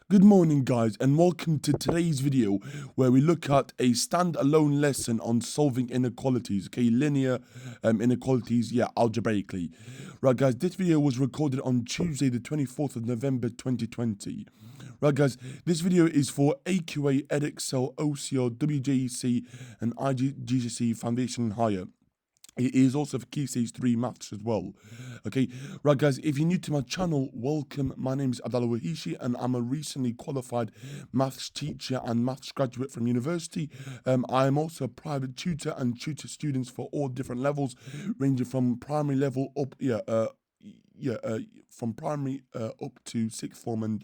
Good morning guys and welcome to today's video where we look at a standalone lesson on solving inequalities, okay, linear inequalities, algebraically. Right guys, this video was recorded on Tuesday the 24th of November 2020. Right guys, this video is for AQA, Edexcel, OCR, WJEC and GCSE Foundation and Higher. It is also for KS3 maths as well. Okay, right guys, if you're new to my channel, welcome. My name is Abdallah Wahishi and I'm a recently qualified maths teacher and maths graduate from university. I am also a private tutor and tutor students for all different levels, ranging from primary level up, from primary up to sixth form and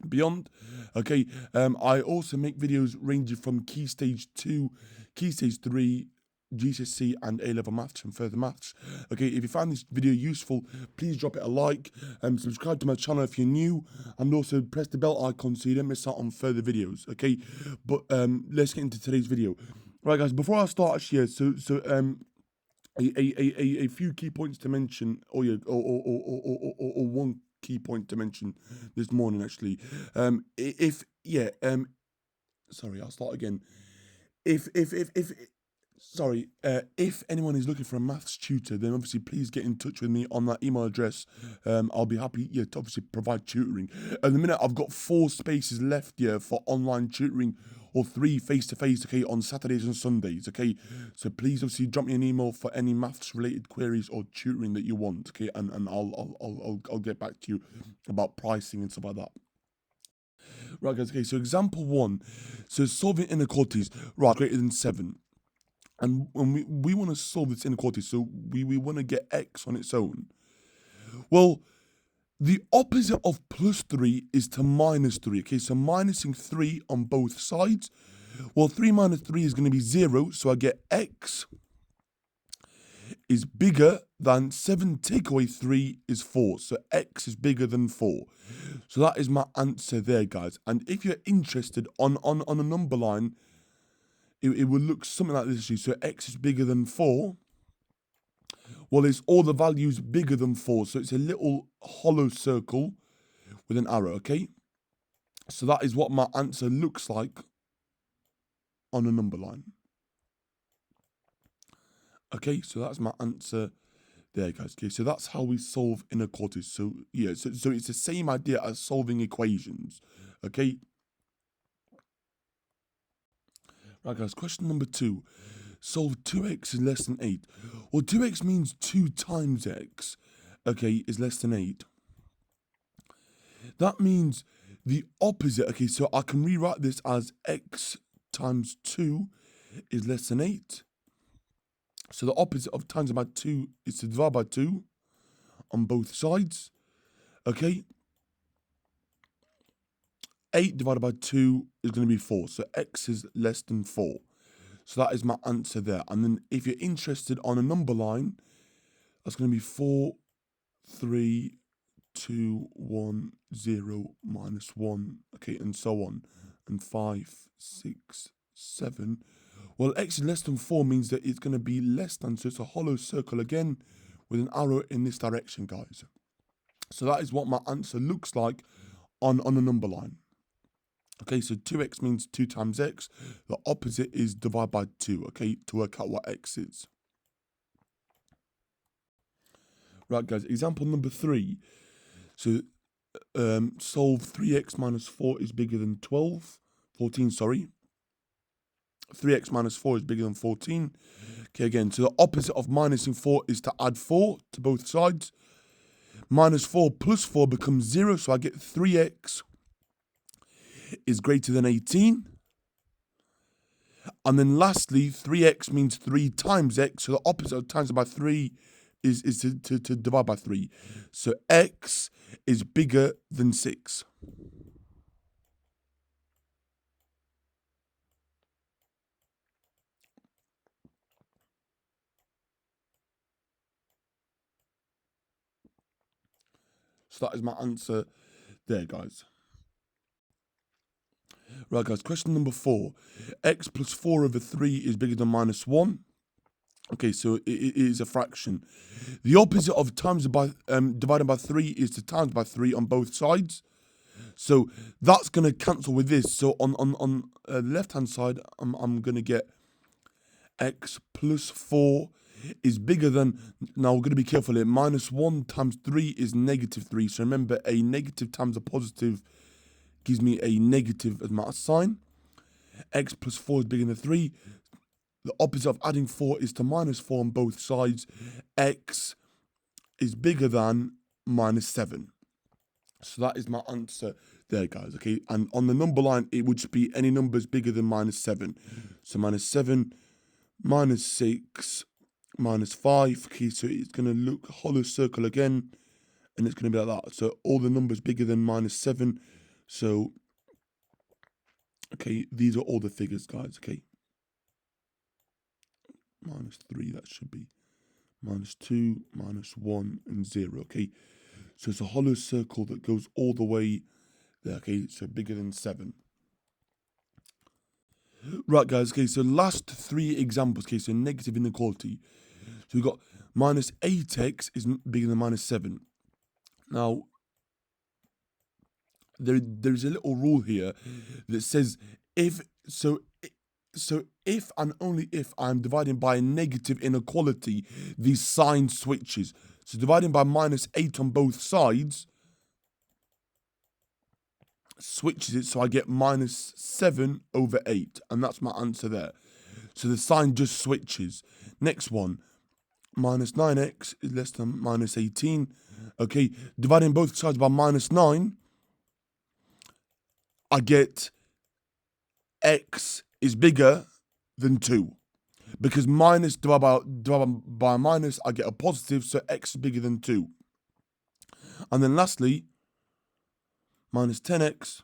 beyond. Okay, I also make videos ranging from Key Stage 2, Key Stage 3, GCSE and A-level maths and further maths. Okay, if you found this video useful, please drop it a like and subscribe to my channel if you're new, and also press the bell icon so you don't miss out on further videos. Okay, but let's get into today's video. Right guys, before I start actually, a few key points to mention, or one key point to mention this morning actually. Sorry, I'll start again. If anyone is looking for a maths tutor, then obviously please get in touch with me on that email address. I'll be happy to obviously provide tutoring. At the minute, I've got 4 spaces left here for online tutoring, or 3 face-to-face, okay, on Saturdays and Sundays, okay? So please obviously drop me an email for any maths-related queries or tutoring that you want, okay? And I'll get back to you about pricing and stuff like that. Right, guys, okay, so example 1. So solving inequalities, right, greater than 7. And when we want to solve this inequality, so we want to get x on its own. Well, the opposite of plus 3 is to minus 3. Okay, so minusing 3 on both sides. Well, 3 minus 3 is going to be 0, so I get x is bigger than 7 take away 3 is 4. So x is bigger than 4. So that is my answer there, guys. And if you're interested on a number line, it will look something like this. So x is bigger than 4. Well, it's all the values bigger than 4. So it's a little hollow circle with an arrow, okay? So that is what my answer looks like on a number line. Okay, so that's my answer there, guys. Okay, so that's how we solve inequalities. So, yeah, so it's the same idea as solving equations, okay? Right, guys, question number 2. Solve 2x is less than 8. Well, 2x means 2 times x, okay, is less than 8. That means the opposite, okay, so I can rewrite this as x times 2 is less than 8. So the opposite of times by 2 is to divide by 2 on both sides, okay? 8 divided by 2 is going to be 4, so x is less than 4. So that is my answer there. And then if you're interested on a number line, that's going to be 4, 3, 2, 1, 0, minus 1, okay, and so on. And 5, 6, 7. Well, x is less than 4 means that it's going to be less than, so it's a hollow circle again with an arrow in this direction, guys. So that is what my answer looks like on a number line. Okay, so 2x means 2 times x. The opposite is divide by 2, okay, to work out what x is. Right, guys, example number 3. So, solve 3x minus 4 is bigger than 14, sorry. 3x minus 4 is bigger than 14. Okay, again, so the opposite of minusing 4 is to add 4 to both sides. Minus 4 plus 4 becomes 0, so I get 3x is greater than 18. And then lastly, 3x means 3 times x, so the opposite of times by 3 is to divide by 3. So x is bigger than 6. So that is my answer there, guys. Right, guys, question number 4. X plus 4 over 3 is bigger than minus 1. Okay, so it is a fraction. The opposite of times by divided by 3 is to times by 3 on both sides. So that's going to cancel with this. So on the left-hand side, I'm going to get x plus 4 is bigger than, now we're going to be careful here, minus 1 times 3 is negative 3. So remember, a negative times a positive gives me a negative as my sign. X plus 4 is bigger than 3. The opposite of adding 4 is to minus 4 on both sides. X is bigger than minus 7. So that is my answer there, guys, okay? And on the number line, it would just be any numbers bigger than minus 7. So minus 7, minus 6, minus 5. Okay, so it's going to look hollow circle again, and it's going to be like that. So all the numbers bigger than minus 7. So, okay, these are all the figures, guys, okay? Minus 3, that should be minus 2, minus 1, and 0, okay? So it's a hollow circle that goes all the way there, okay? So bigger than 7. Right, guys, okay, so last 3 examples, okay, so negative inequality. So we've got minus 8x is bigger than minus 7. Now, there's a little rule here that says if and only if I'm dividing by a negative inequality, the sign switches. So dividing by minus 8 on both sides switches it, so I get minus 7 over 8, and that's my answer there. So the sign just switches. Next one, minus 9x is less than minus 18. Okay, dividing both sides by minus 9, I get x is bigger than 2. Because minus divided by minus, I get a positive, so x is bigger than 2. And then lastly, minus 10x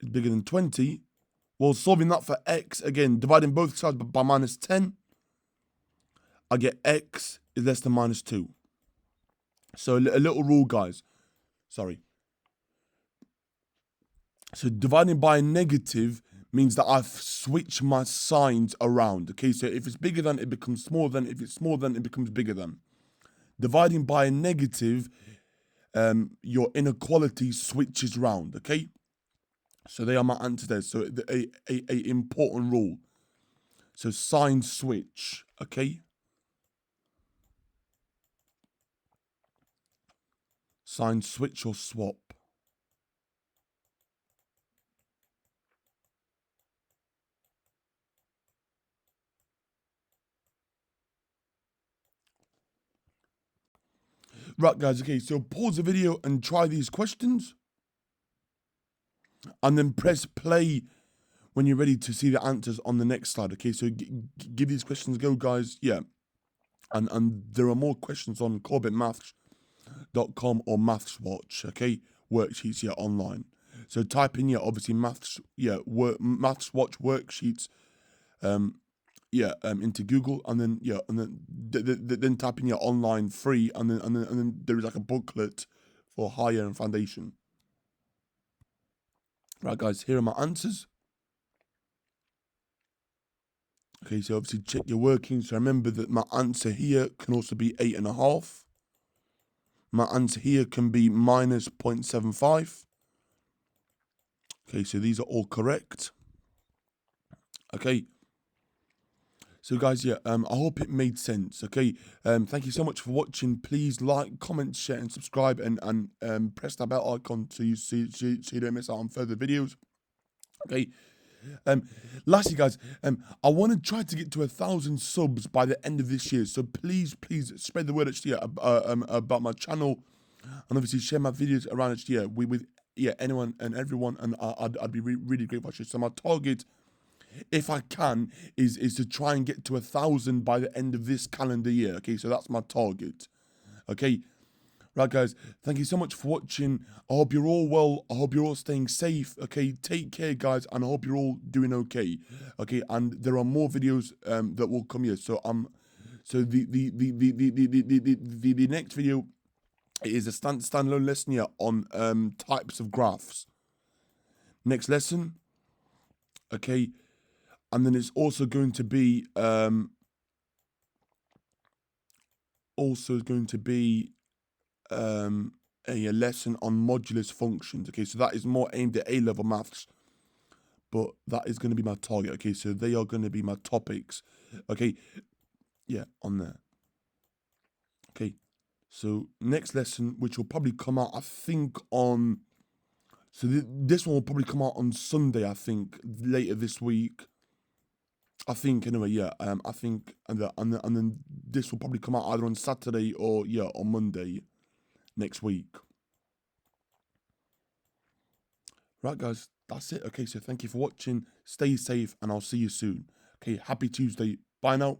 is bigger than 20. Well, solving that for x, again, dividing both sides by minus 10, I get x is less than minus 2. So a little rule, guys. Sorry. So dividing by a negative means that I've switched my signs around. Okay, so if it's bigger than, it becomes smaller than. If it's smaller than, it becomes bigger than. Dividing by a negative, your inequality switches round. Okay, so they are my answers there. So a important rule. So sign switch. Okay. Sign switch or swap. Right, guys, okay, so pause the video and try these questions. And then press play when you're ready to see the answers on the next slide, okay? So give these questions a go, guys, yeah. And there are more questions on CorbettMaths.com or MathsWatch, okay? Worksheets, yeah, online. So type in, yeah, obviously MathsWatch worksheets, into Google, and then then type in your online free, and then there is like a booklet for higher and foundation. Right, guys, here are my answers. Okay, so obviously check your workings. So remember that my answer here can also be 8.5. My answer here can be minus 0.75. Okay, so these are all correct. Okay. So guys, yeah, I hope it made sense, okay? Thank you so much for watching. Please like, comment, share, and subscribe, and press that bell icon so you don't miss out on further videos, okay? Lastly, guys, I want to try to get to 1,000 subs by the end of this year, so please spread the word actually about my channel, and obviously share my videos around actually with anyone and everyone, and I'd be really grateful actually. So my target, if I can, is to try and get to 1,000 by the end of this calendar year. Okay, so that's my target. Okay, right, guys. Thank you so much for watching. I hope you're all well. I hope you're all staying safe. Okay, take care, guys, and I hope you're all doing okay. Okay, and there are more videos that will come here. So so the next video is a standalone lesson here on types of graphs. Next lesson. Okay. And then it's also going to be a lesson on modulus functions. Okay, so that is more aimed at A-level maths, but that is going to be my target. Okay, so they are going to be my topics. Okay, yeah, on there. Okay, so next lesson, which will probably come out, I think, on... So this one will probably come out on Sunday, I think, later this week. I think, anyway, yeah, I think, and then this will probably come out either on Saturday or, yeah, on Monday next week. Right, guys, that's it. Okay, so thank you for watching. Stay safe, and I'll see you soon. Okay, happy Tuesday. Bye now.